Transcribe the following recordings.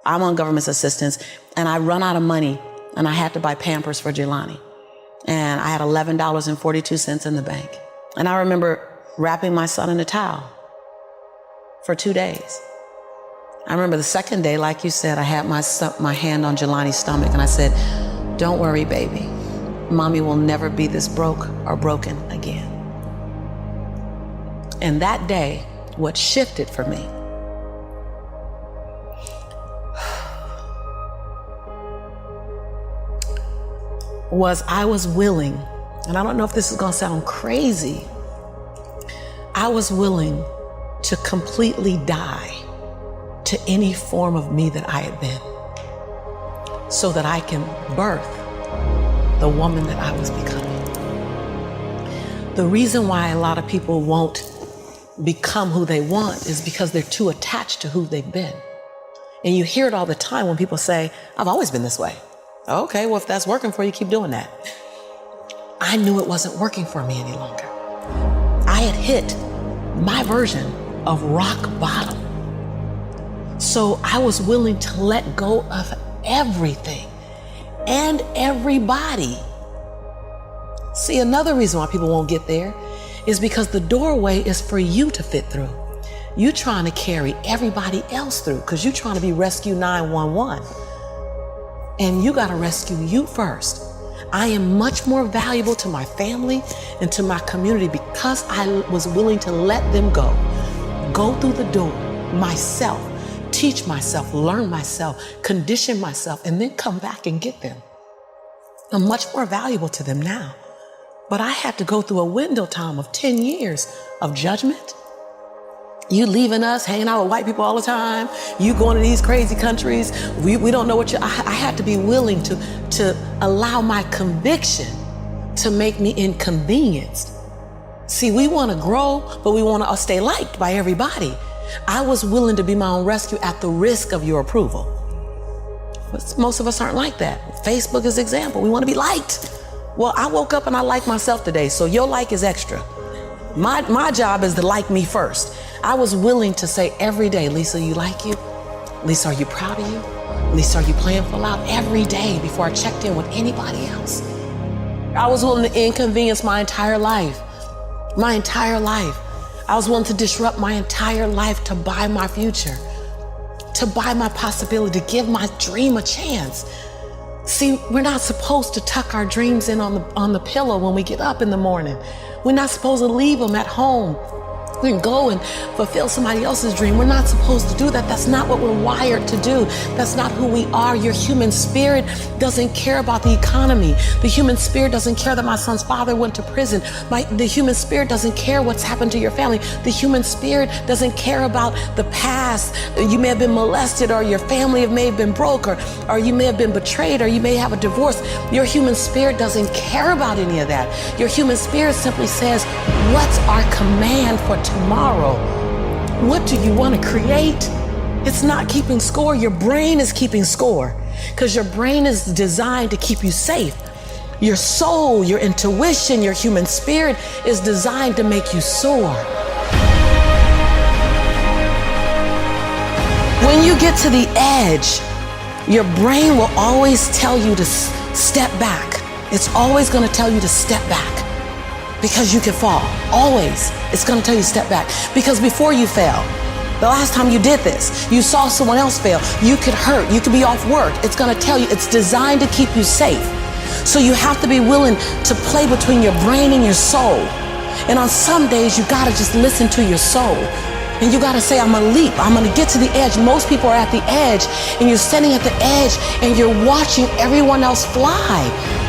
I'm on government assistance, and I run out of money, and I had to buy Pampers for Jelani. And I had $11.42 in the bank. And I remember wrapping my son in a towel for 2 days. I remember the second day, like you said, I had my hand on Jelani's stomach, and I said, "Don't worry, baby. Mommy will never be this broke or broken again." And that day, what shifted for me was I was willing, and I don't know if this is gonna sound crazy, I was willing to completely die to any form of me that I had been, so that I can birth the woman that I was becoming. The reason why a lot of people won't become who they want is because they're too attached to who they've been. And you hear it all the time when people say, "I've always been this way." Okay, well, if that's working for you, keep doing that. I knew it wasn't working for me any longer. I had hit my version of rock bottom. So I was willing to let go of everything and everybody. See, another reason why people won't get there is because the doorway is for you to fit through. You trying to carry everybody else through because you're trying to be Rescue 911. And you got to rescue you first. I am much more valuable to my family and to my community because I was willing to let them go through the door myself, teach myself, learn myself, condition myself, and then come back and get them. I'm much more valuable to them now. But I had to go through a window time of 10 years of judgment. You leaving us, hanging out with white people all the time. You going to these crazy countries. We don't know what I had to be willing to allow my conviction to make me inconvenienced. See, we want to grow, but we want to stay liked by everybody. I was willing to be my own rescue at the risk of your approval. But most of us aren't like that. Facebook is an example. We want to be liked. Well, I woke up and I like myself today, so your like is extra. My job is to like me first. I was willing to say every day, "Lisa, you like you? Lisa, are you proud of you? Lisa, are you playing full out?" Every day before I checked in with anybody else. I was willing to inconvenience my entire life. My entire life. I was willing to disrupt my entire life to buy my future, to buy my possibility, to give my dream a chance. See, we're not supposed to tuck our dreams in on the pillow when we get up in the morning. We're not supposed to leave them at home. We can go and fulfill somebody else's dream. We're not supposed to do that. That's not what we're wired to do. That's not who we are. Your human spirit doesn't care about the economy. The human spirit doesn't care that my son's father went to prison. The human spirit doesn't care what's happened to your family. The human spirit doesn't care about the past. You may have been molested, or your family may have been broke, or you may have been betrayed, or you may have a divorce. Your human spirit doesn't care about any of that. Your human spirit simply says, "What's our command for tomorrow? What do you want to create?" It's not keeping score. Your brain is keeping score because your brain is designed to keep you safe. Your soul, your intuition, your human spirit is designed to make you soar. When you get to the edge, your brain will always tell you to step back. It's always going to tell you to step back. Because you can fall. Always. It's going to tell you to step back. Because before you fell, the last time you did this, you saw someone else fail. You could hurt. You could be off work. It's going to tell you. It's designed to keep you safe. So you have to be willing to play between your brain and your soul. And on some days, you got to just listen to your soul. And you got to say, "I'm going to leap. I'm going to get to the edge." Most people are at the edge, and you're standing at the edge, and you're watching everyone else fly.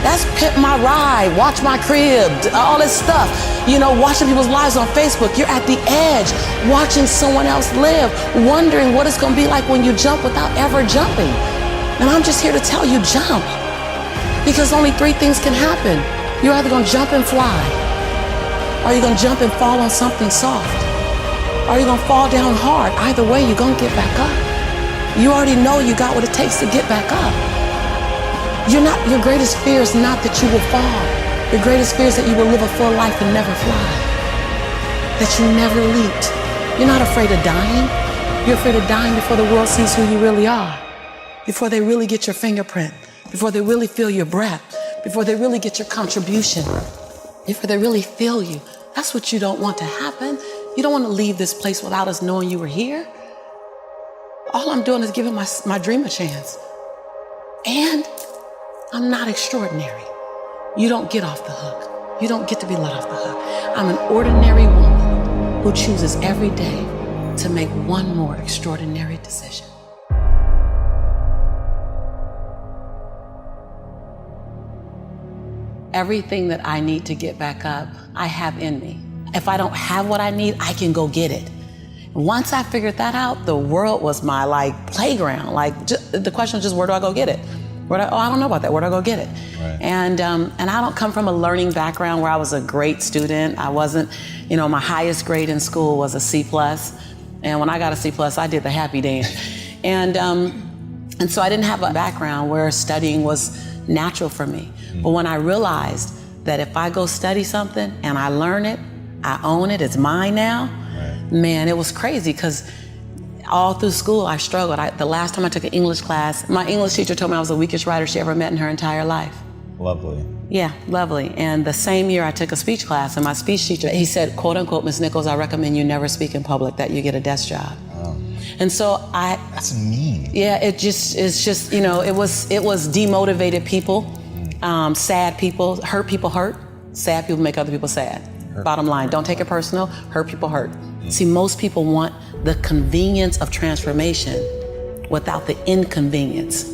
That's Pimp My Ride, Watch My Crib, all this stuff. You know, watching people's lives on Facebook. You're at the edge, watching someone else live, wondering what it's going to be like when you jump without ever jumping. And I'm just here to tell you, jump. Because only 3 things can happen. You're either going to jump and fly, or you're going to jump and fall on something soft, or you're going to fall down hard. Either way, you're going to get back up. You already know you got what it takes to get back up. Your greatest fear is not that you will fall. Your greatest fear is that you will live a full life and never fly. That you never leaped. You're not afraid of dying. You're afraid of dying before the world sees who you really are. before they really get your fingerprint, before they really feel your breath, before they really get your contribution, before they really feel you. That's what you don't want to happen. You don't want to leave this place without us knowing you were here. All I'm doing is giving my dream a chance. And I'm not extraordinary. You don't get off the hook. You don't get to be let off the hook. I'm an ordinary woman who chooses every day to make one more extraordinary decision. Everything that I need to get back up, I have in me. If I don't have what I need, I can go get it. Once I figured that out, the world was my playground. The question was just, where do I go get it? I don't know about that. Where do I go get it? Right. And I don't come from a learning background where I was a great student. I wasn't, my highest grade in school was a C+. And when I got a C+, I did the happy dance. And so I didn't have a background where studying was natural for me. But when I realized that if I go study something and I learn it, I own it, it's mine now, right. Man, it was crazy because all through school I struggled. The last time I took an English class, my English teacher told me I was the weakest writer she ever met in her entire life. Lovely. Yeah, lovely. And the same year I took a speech class, and my speech teacher, he said, quote unquote, Ms. Nichols, I recommend you never speak in public, that you get a desk job. Oh. And so That's mean. Yeah, it was demotivated people. Sad people hurt. Sad people make other people sad. Hurt. Bottom line, don't take it personal. Hurt people hurt. See, most people want the convenience of transformation without the inconvenience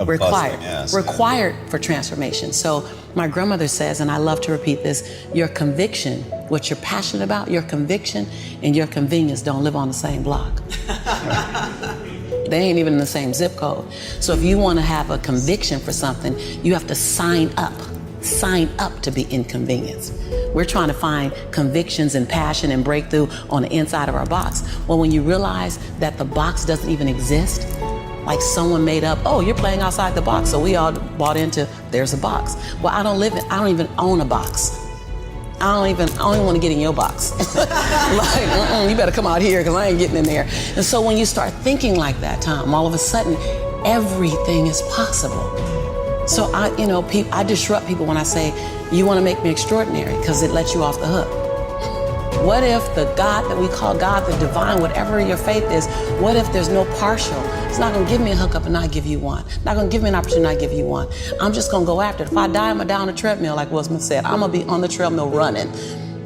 required for transformation. So my grandmother says, and I love to repeat this, your conviction, what you're passionate about, your conviction and your convenience don't live on the same block. They ain't even in the same zip code. So if you want to have a conviction for something, you have to sign up to be inconvenienced. We're trying to find convictions and passion and breakthrough on the inside of our box. Well, when you realize that the box doesn't even exist, like someone made up, oh, you're playing outside the box, so we all bought into, there's a box. Well, I don't even own a box. I don't even want to get in your box. You better come out here because I ain't getting in there. And so when you start thinking like that, Tom, all of a sudden, everything is possible. So I disrupt people when I say, you want to make me extraordinary because it lets you off the hook. What if the God that we call God, the divine, whatever your faith is, what if there's no partial? It's not going to give me a hookup and not give you one. Not going to give me an opportunity and not give you one. I'm just going to go after it. If I die, I'm going to die on a treadmill, like Will Smith said. I'm going to be on the treadmill running.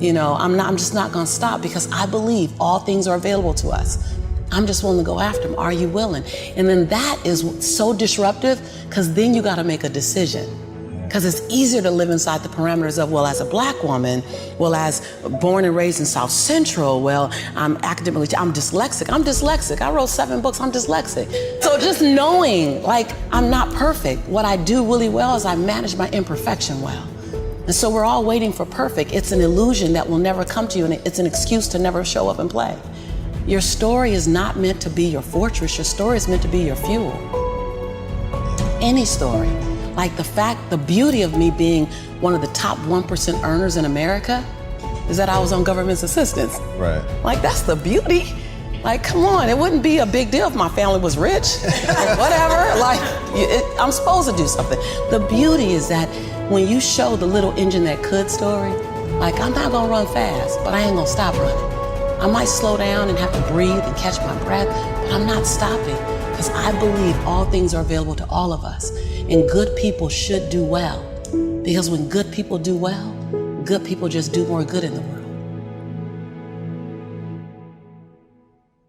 I'm just not going to stop because I believe all things are available to us. I'm just willing to go after them. Are you willing? And then that is so disruptive because then you got to make a decision. Because it's easier to live inside the parameters of, well, as a black woman, well, as born and raised in South Central, well, I'm dyslexic. I wrote 7 books, I'm dyslexic. So just knowing, I'm not perfect. What I do really well is I manage my imperfection well. And so we're all waiting for perfect. It's an illusion that will never come to you, and it's an excuse to never show up and play. Your story is not meant to be your fortress. Your story is meant to be your fuel. Any story. Like the beauty of me being one of the top 1% earners in America is that I was on government's assistance. Right. That's the beauty. Come on, it wouldn't be a big deal if my family was rich or whatever. I'm supposed to do something. The beauty is that when you show the little engine that could story, I'm not gonna run fast, but I ain't gonna stop running. I might slow down and have to breathe and catch my breath, but I'm not stopping. Because I believe all things are available to all of us. And good people should do well. Because when good people do well, good people just do more good in the world.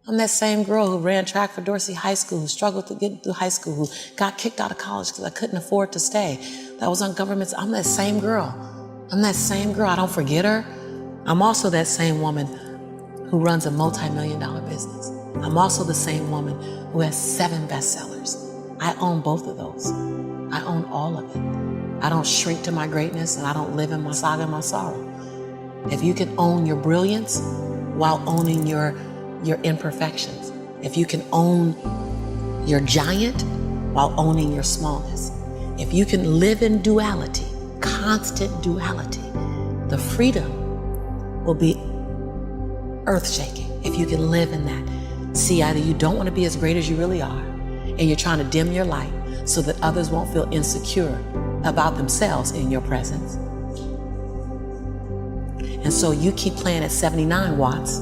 I'm that same girl who ran track for Dorsey High School, who struggled to get through high school, who got kicked out of college because I couldn't afford to stay. That was on government. I'm that same girl. I don't forget her. I'm also that same woman who runs a multi-million-dollar business. I'm also the same woman who has 7 bestsellers. I own both of those. I own all of it. I don't shrink to my greatness, and I don't live in my saga and my sorrow. If you can own your brilliance while owning your imperfections, if you can own your giant while owning your smallness, if you can live in duality, constant duality, the freedom will be earth-shaking if you can live in that. See, either you don't want to be as great as you really are, and you're trying to dim your light so that others won't feel insecure about themselves in your presence. And so you keep playing at 79 watts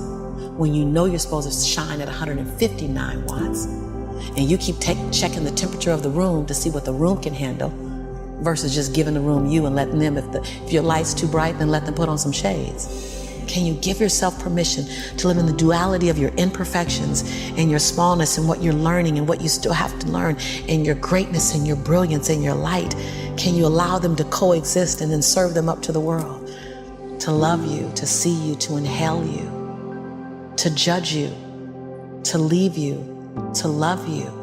when you know you're supposed to shine at 159 watts. And you keep checking the temperature of the room to see what the room can handle versus just giving the room you and letting them, if your light's too bright, then let them put on some shades. Can you give yourself permission to live in the duality of your imperfections and your smallness and what you're learning and what you still have to learn and your greatness and your brilliance and your light? Can you allow them to coexist and then serve them up to the world? To love you, to see you, to inhale you, to judge you, to leave you, to love you.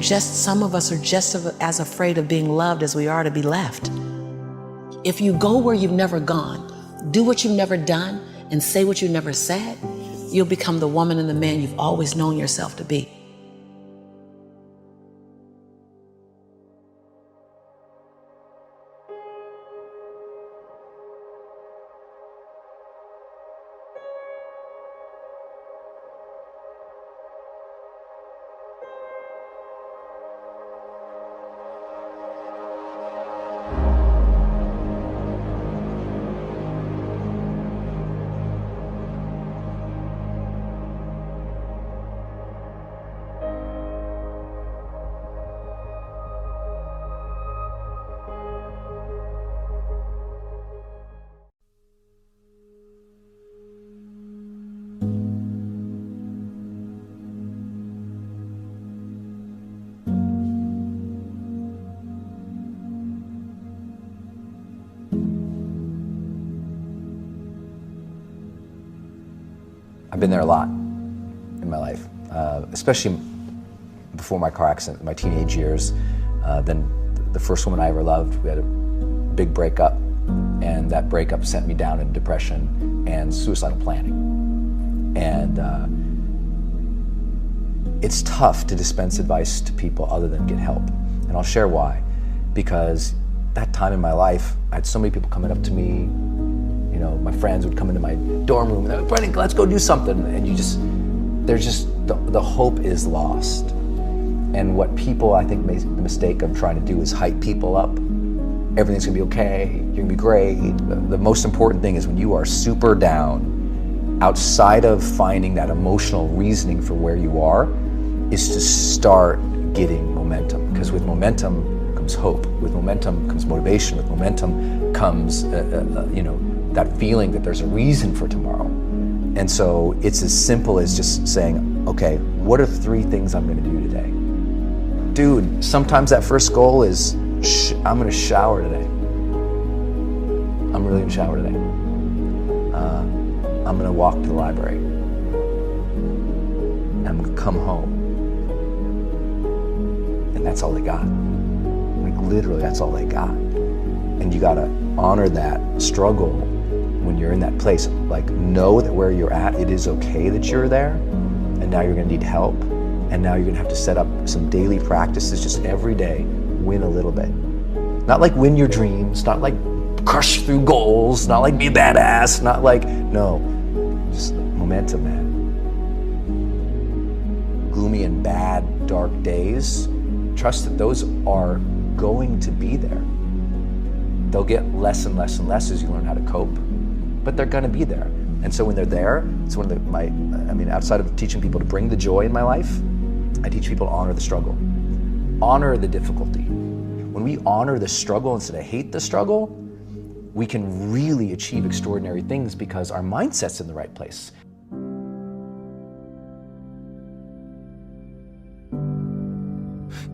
Some of us are just as afraid of being loved as we are to be left. If you go where you've never gone, do what you've never done, and say what you've never said, you'll become the woman and the man you've always known yourself to be. I've been there a lot in my life, especially before my car accident, my teenage years. Then the first woman I ever loved, we had a big breakup, and that breakup sent me down into depression and suicidal planning. And it's tough to dispense advice to people other than get help. And I'll share why. Because that time in my life, I had so many people coming up to me. You know, my friends would come into my dorm room and they're like, Brendan, let's go do something. And the hope is lost. And what people, I think, make the mistake of trying to do is hype people up. Everything's gonna be okay, you're gonna be great. The most important thing is when you are super down, outside of finding that emotional reasoning for where you are, is to start getting momentum. Because with momentum comes hope. With momentum comes motivation. With momentum comes, that feeling that there's a reason for tomorrow. And so it's as simple as just saying, okay, what are 3 things I'm gonna do today? Dude, sometimes that first goal is, I'm gonna shower today. I'm really gonna shower today. I'm gonna walk to the library. And I'm gonna come home. And that's all they got. Like literally, that's all they got. And you gotta honor that struggle when you're in that place. Like, know that where you're at, it is okay that you're there, and now you're gonna need help, and now you're gonna have to set up some daily practices just every day, win a little bit. Not like win your dreams, not like crush through goals, not like be a badass, not like, no, just momentum, man. Gloomy and bad, dark days, trust that those are going to be there. They'll get less and less and less as you learn how to cope, but they're gonna be there. And so when they're there, it's one of outside of teaching people to bring the joy in my life, I teach people to honor the struggle. Honor the difficulty. When we honor the struggle instead of hate the struggle, we can really achieve extraordinary things because our mindset's in the right place.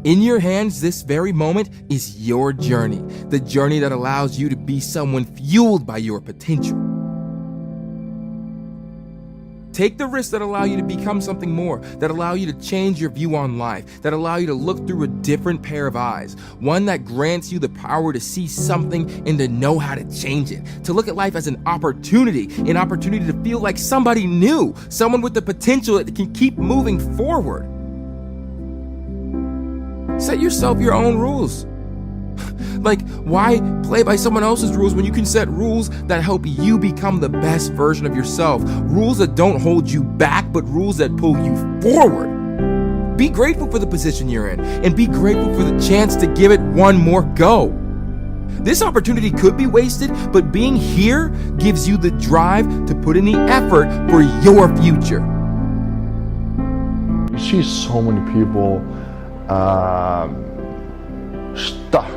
In your hands this very moment is your journey, the journey that allows you to be someone fueled by your potential. Take the risks that allow you to become something more, that allow you to change your view on life, that allow you to look through a different pair of eyes, one that grants you the power to see something and to know how to change it, to look at life as an opportunity to feel like somebody new, someone with the potential that can keep moving forward. Set yourself your own rules. Like, why play by someone else's rules when you can set rules that help you become the best version of yourself? Rules that don't hold you back, but rules that pull you forward. Be grateful for the position you're in, and be grateful for the chance to give it one more go. This opportunity could be wasted, but being here gives you the drive to put in the effort for your future. You see so many people stuck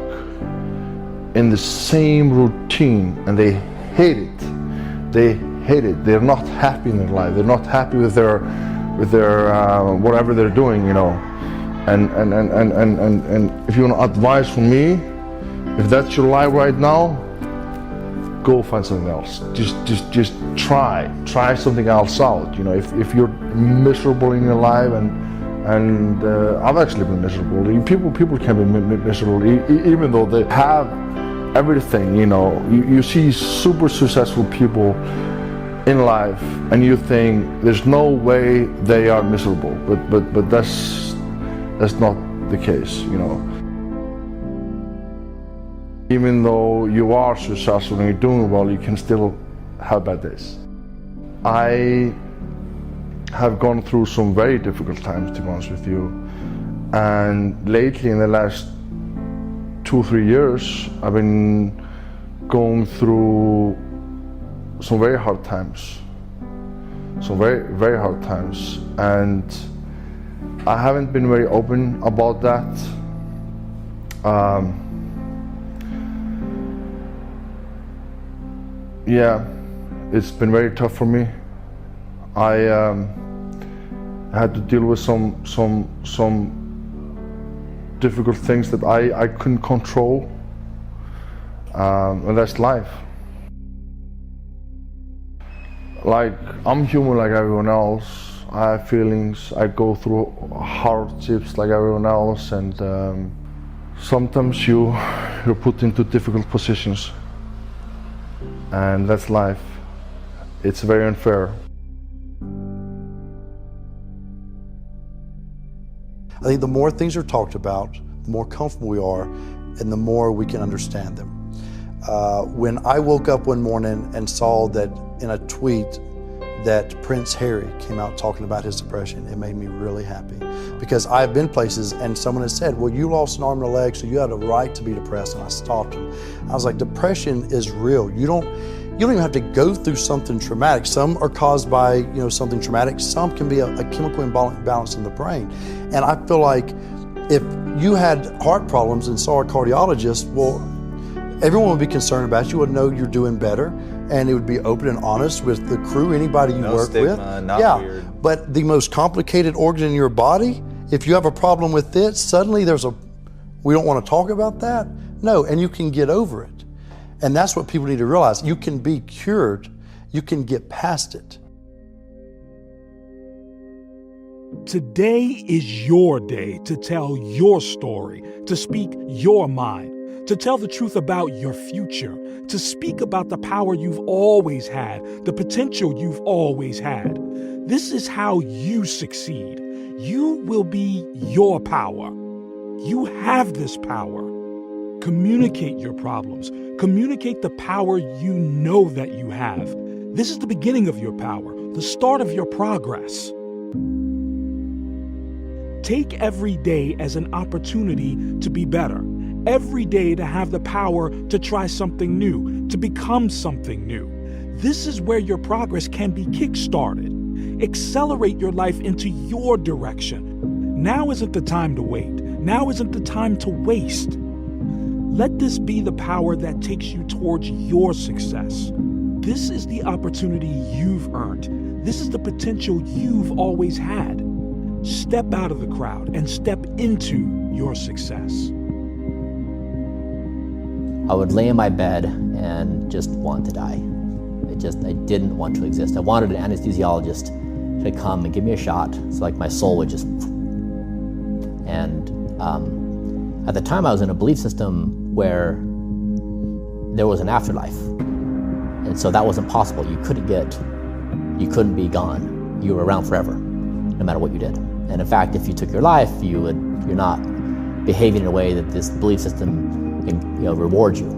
in the same routine, and they hate it. They hate it. They're not happy in their life. They're not happy with their whatever they're doing, you know. And if you want advice from me, if that's your life right now, go find something else. Just try something else out. You know, if you're miserable in your life, and I've actually been miserable. People can be miserable even though they have everything. You know, you see super successful people in life, and you think there's no way they are miserable, but that's not the case. You know. Even though you are successful and you're doing well, you can still have bad days. I have gone through some very difficult times, to be honest with you. And lately, in the last 2-3 years, I've been going through some very hard times. Some very, very hard times. And I haven't been very open about that. Yeah, it's been very tough for me. I had to deal with some difficult things that I couldn't control, and that's life. Like, I'm human like everyone else. I have feelings. I go through hardships like everyone else, and sometimes you're put into difficult positions. And that's life. It's very unfair. I think the more things are talked about, the more comfortable we are, and the more we can understand them. When I woke up one morning and saw that in a tweet that Prince Harry came out talking about his depression, it made me really happy. Because I've been places and someone has said, well, you lost an arm and a leg, so you had a right to be depressed, and I stopped them. I was like, depression is real. You don't even have to go through something traumatic. Some are caused by something traumatic. Some can be a chemical imbalance in the brain. And I feel like if you had heart problems and saw a cardiologist, well, everyone would be concerned about you, would know you're doing better, and it would be open and honest with the crew, anybody you work with. Not weird. But the most complicated organ in your body, if you have a problem with it, suddenly we don't want to talk about that? No, and you can get over it. And that's what people need to realize. You can be cured. You can get past it. Today is your day to tell your story, to speak your mind, to tell the truth about your future, to speak about the power you've always had, the potential you've always had. This is how you succeed. You will be your power. You have this power. Communicate your problems. Communicate the power you know that you have. This is the beginning of your power, the start of your progress. Take every day as an opportunity to be better. Every day to have the power to try something new, to become something new. This is where your progress can be kick-started. Accelerate your life into your direction. Now isn't the time to wait. Now isn't the time to waste. Let this be the power that takes you towards your success. This is the opportunity you've earned. This is the potential you've always had. Step out of the crowd and step into your success. I would lay in my bed and just want to die. I didn't want to exist. I wanted an anesthesiologist to come and give me a shot so like my soul would just... And at the time I was in a belief system where there was an afterlife. And so that wasn't possible. You couldn't be gone. You were around forever, no matter what you did. And in fact, if you took your life, you're not behaving in a way that this belief system rewards you.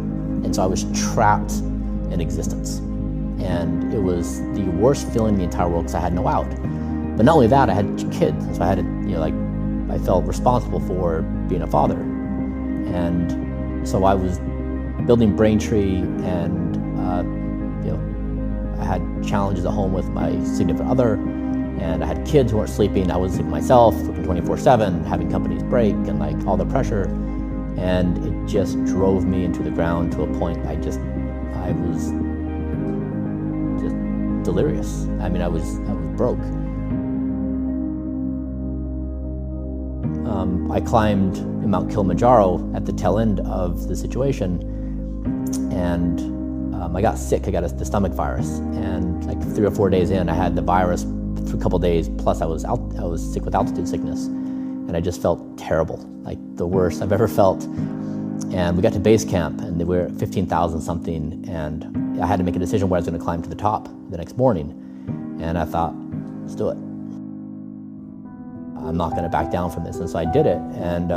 And so I was trapped in existence. And it was the worst feeling in the entire world because I had no out. But not only that, I had kids. So I had to I felt responsible for being a father. And so I was building Braintree, and I had challenges at home with my significant other, and I had kids who weren't sleeping. I was sleeping myself, working 24/7, having companies break, and like all the pressure. And it just drove me into the ground to a point I was just delirious. I mean, I was broke. I climbed Mount Kilimanjaro at the tail end of the situation, and I got sick. I got the stomach virus, and like 3 or 4 days in, I had the virus for a couple of days. Plus, I was sick with altitude sickness, and I just felt terrible, like the worst I've ever felt. And we got to base camp, and we were at 15,000 something, and I had to make a decision where I was going to climb to the top the next morning. And I thought, let's do it. I'm not going to back down from this. And so I did it, and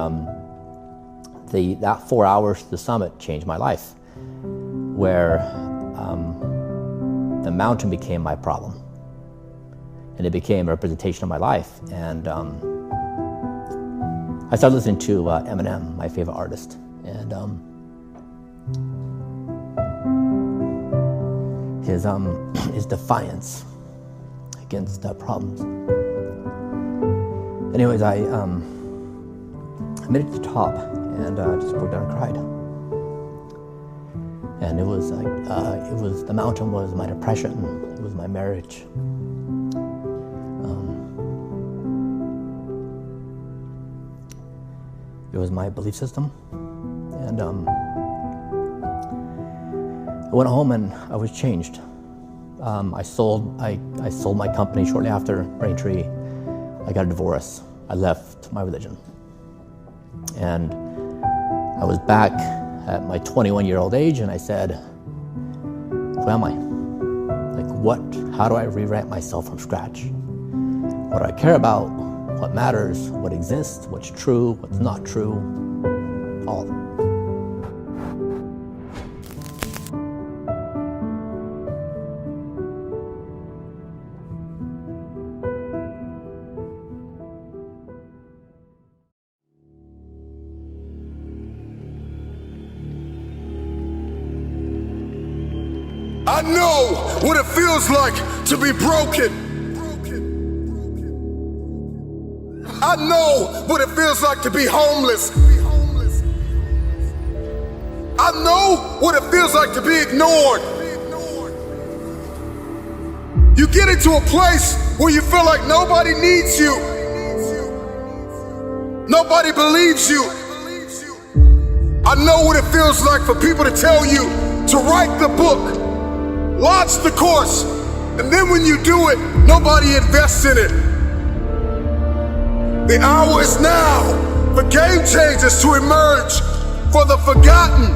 that 4 hours to the summit changed my life, where the mountain became my problem, and it became a representation of my life. And I started listening to Eminem, my favorite artist, and his defiance against problems. Anyways, I made it to the top, and I just broke down and cried. And it was like the mountain was my depression. It was my marriage. It was my belief system. And I went home and I was changed. I sold my company shortly after Braintree. I got a divorce. I left my religion. And I was back at my 21-year-old age, and I said, who am I? Like, how do I rewrite myself from scratch? What do I care about? What matters? What exists? What's true? What's not true? All of it. I know what it feels like to be broken. I know what it feels like to be homeless. I know what it feels like to be ignored. You get into a place where you feel like nobody needs you. Nobody believes you. I know what it feels like for people to tell you to write the book, launch the course, and then when you do it, nobody invests in it. The hour is now for game changers to emerge, for the forgotten,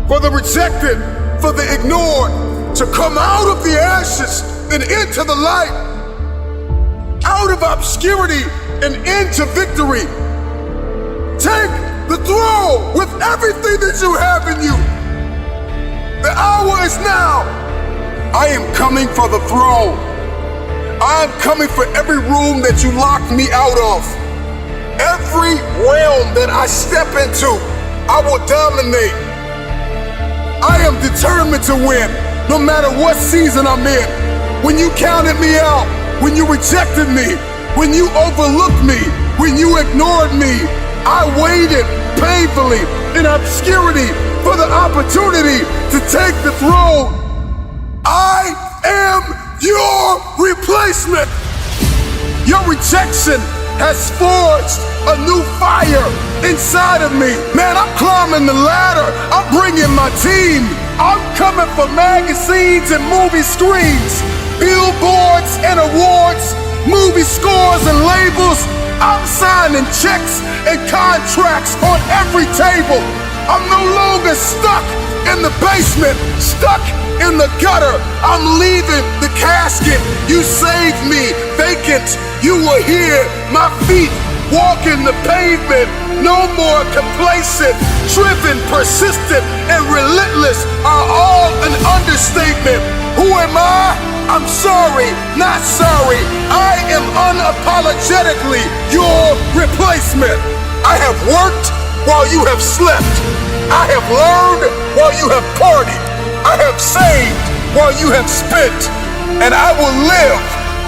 for the rejected, for the ignored, to come out of the ashes and into the light, out of obscurity and into victory. Take the throne with everything that you have in you. The hour is now. I am coming for the throne. I am coming for every room that you locked me out of. Every realm that I step into, I will dominate. I am determined to win, no matter what season I'm in. When you counted me out, when you rejected me, when you overlooked me, when you ignored me, I waited painfully in obscurity for the opportunity to take the throne. I am your replacement. Your rejection has forged a new fire inside of me. Man, I'm climbing the ladder. I'm bringing my team. I'm coming for magazines and movie screens, billboards and awards, movie scores and labels. I'm signing checks and contracts on every table. I'm no longer stuck in the basement, stuck in the gutter. I'm leaving the casket. You saved me vacant. You were here, my feet walking the pavement. No more complacent, driven, persistent, and relentless are all an understatement. Who am I? I'm sorry, not sorry. I am unapologetically your replacement. I have worked while you have slept. I have learned while you have partied. I have saved while you have spent. And I will live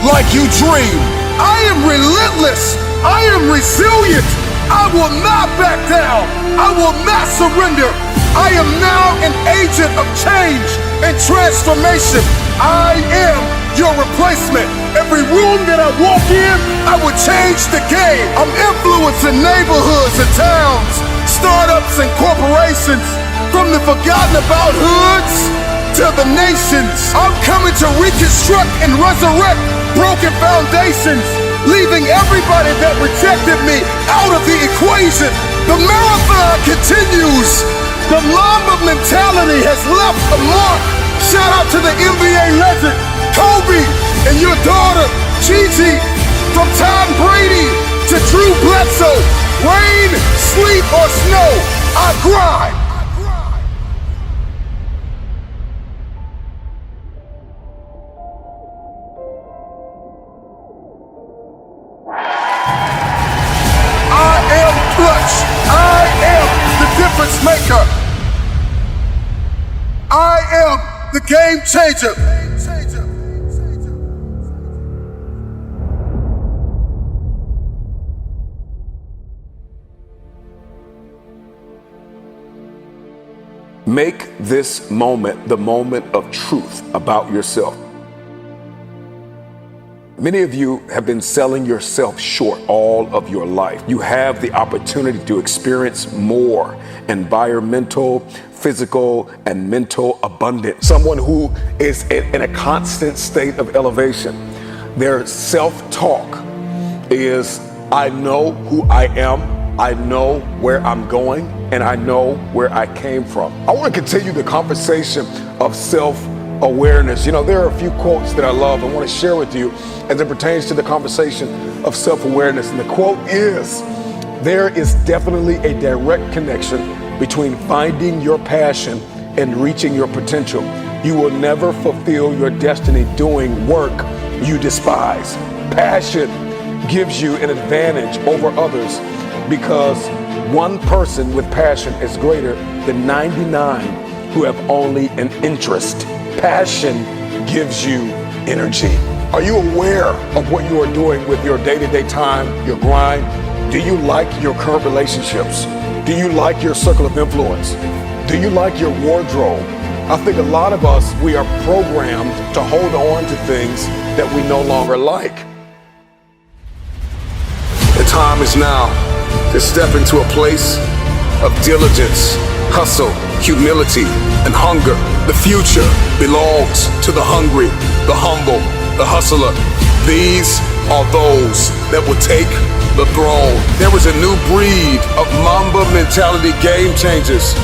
like you dream. I am relentless. I am resilient. I will not back down. I will not surrender. I am now an agent of change and transformation. I am your replacement. Every room that I walk in, I will change the game. I'm influencing neighborhoods and towns, startups and corporations, from the forgotten about hoods to the nations. I'm coming to reconstruct and resurrect broken foundations, leaving everybody that rejected me out of the equation. The marathon continues. The Mamba mentality has left a mark. Shout out to the NBA legend, Kobe, and your daughter, Gigi. From Tom Brady to Drew Bledsoe. Rain, sleet, or snow, I grind. I am clutch. I am the difference maker. I am the game changer. Make this moment the moment of truth about yourself. Many of you have been selling yourself short all of your life. You have the opportunity to experience more environmental, physical, and mental abundance. Someone who is in a constant state of elevation. Their self-talk is, I know who I am, I know where I'm going, and I know where I came from. I want to continue the conversation of self-awareness. You know, there are a few quotes that I love I want to share with you as it pertains to the conversation of self-awareness. And the quote is, there is definitely a direct connection between finding your passion and reaching your potential. You will never fulfill your destiny doing work you despise. Passion gives you an advantage over others because one person with passion is greater than 99 who have only an interest. Passion gives you energy. Are you aware of what you are doing with your day-to-day time, your grind? Do you like your current relationships? Do you like your circle of influence? Do you like your wardrobe? I think a lot of us, we are programmed to hold on to things that we no longer like. The time is now to step into a place of diligence, hustle, humility, and hunger. The future belongs to the hungry, the humble, the hustler. These are those that will take the throne. There is a new breed of Mamba mentality game changers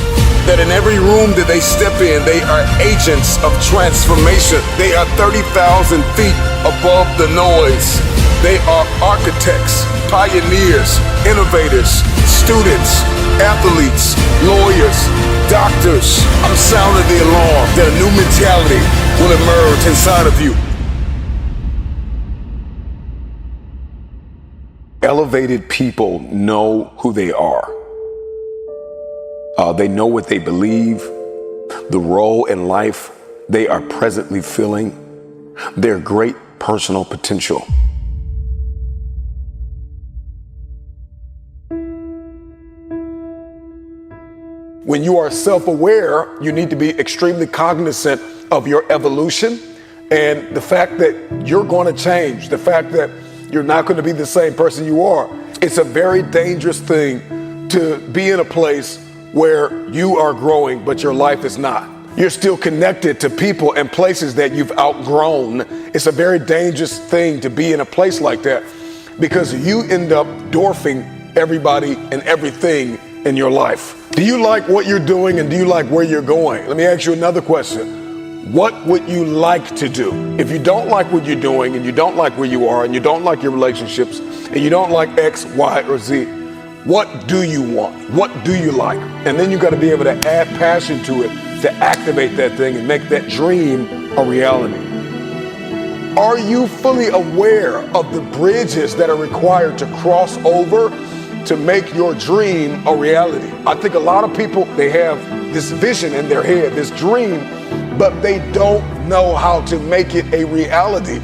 that in every room that they step in, they are agents of transformation. They are 30,000 feet above the noise. They are architects, pioneers, innovators, students, athletes, lawyers, doctors. I'm sounding the alarm that a new mentality will emerge inside of you. Elevated people know who they are. They know what they believe, the role in life they are presently filling, their great personal potential. When you are self-aware, you need to be extremely cognizant of your evolution and the fact that you're going to change, the fact that you're not going to be the same person you are. It's a very dangerous thing to be in a place where you are growing, but your life is not. You're still connected to people and places that you've outgrown. It's a very dangerous thing to be in a place like that because you end up dwarfing everybody and everything in your life. Do you like what you're doing and do you like where you're going? Let me ask you another question. What would you like to do? If you don't like what you're doing and you don't like where you are and you don't like your relationships and you don't like X, Y, or Z, what do you want? What do you like? And then you got to be able to add passion to it to activate that thing and make that dream a reality. Are you fully aware of the bridges that are required to cross over to make your dream a reality? I think a lot of people, they have this vision in their head, this dream, but they don't know how to make it a reality.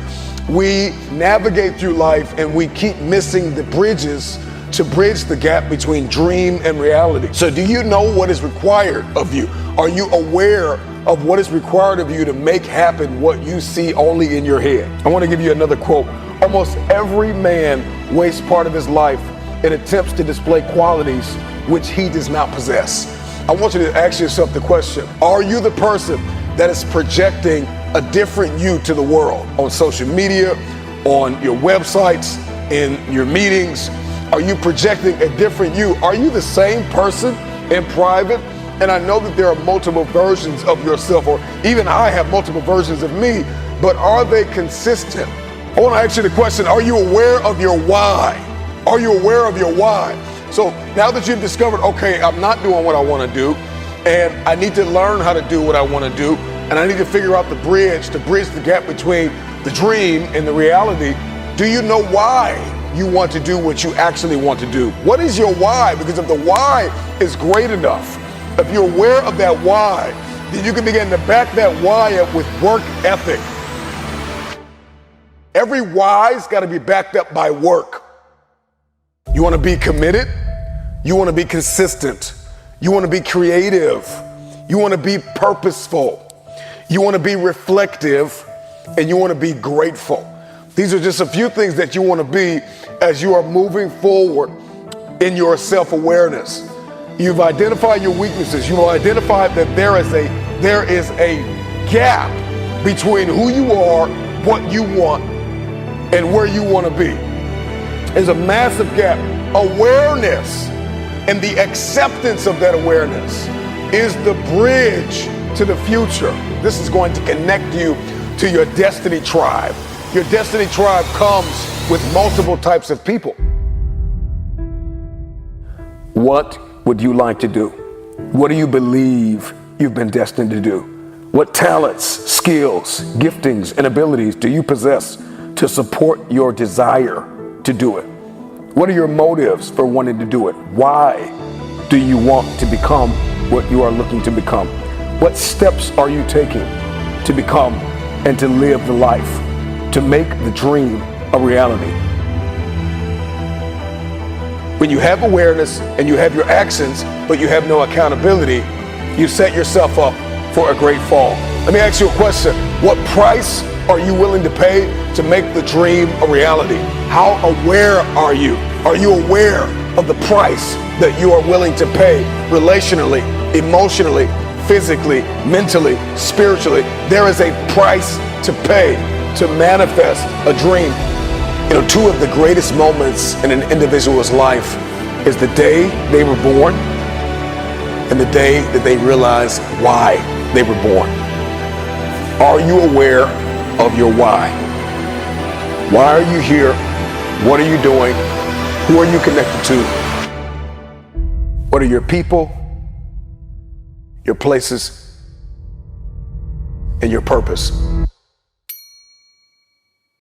We navigate through life and we keep missing the bridges to bridge the gap between dream and reality. So do you know what is required of you? Are you aware of what is required of you to make happen what you see only in your head? I want to give you another quote. Almost every man wastes part of his life in attempts to display qualities which he does not possess. I want you to ask yourself the question, are you the person that is projecting a different you to the world on social media, on your websites, in your meetings? Are you projecting a different you? Are you the same person in private? And I know that there are multiple versions of yourself, or even I have multiple versions of me, but are they consistent? I want to ask you the question, are you aware of your why? Are you aware of your why? So now that you've discovered, okay, I'm not doing what I want to do, and I need to learn how to do what I want to do, and I need to figure out the bridge to bridge the gap between the dream and the reality. Do you know why you want to do what you actually want to do? What is your why? Because if the why is great enough, if you're aware of that why, then you can begin to back that why up with work ethic. Every why's got to be backed up by work. You want to be committed? You want to be consistent? You want to be creative? You want to be purposeful? You want to be reflective? And you want to be grateful? These are just a few things that you want to be as you are moving forward in your self-awareness. You've identified your weaknesses. You've identified that there is a gap between who you are, what you want, and where you want to be. There's a massive gap. Awareness and the acceptance of that awareness is the bridge to the future. This is going to connect you to your destiny tribe. Your destiny tribe comes with multiple types of people. What would you like to do? What do you believe you've been destined to do? What talents, skills, giftings, and abilities do you possess to support your desire to do it? What are your motives for wanting to do it? Why do you want to become what you are looking to become? What steps are you taking to become and to live the life, to make the dream a reality? When you have awareness and you have your actions, but you have no accountability, you set yourself up for a great fall. Let me ask you a question. What price are you willing to pay to make the dream a reality? How aware are you? Are you aware of the price that you are willing to pay relationally, emotionally, physically, mentally, spiritually? There is a price to pay to manifest a dream. You know, two of the greatest moments in an individual's life is the day they were born and the day that they realize why they were born. Are you aware of your why? Why are you here? What are you doing? Who are you connected to? What are your people, your places, and your purpose?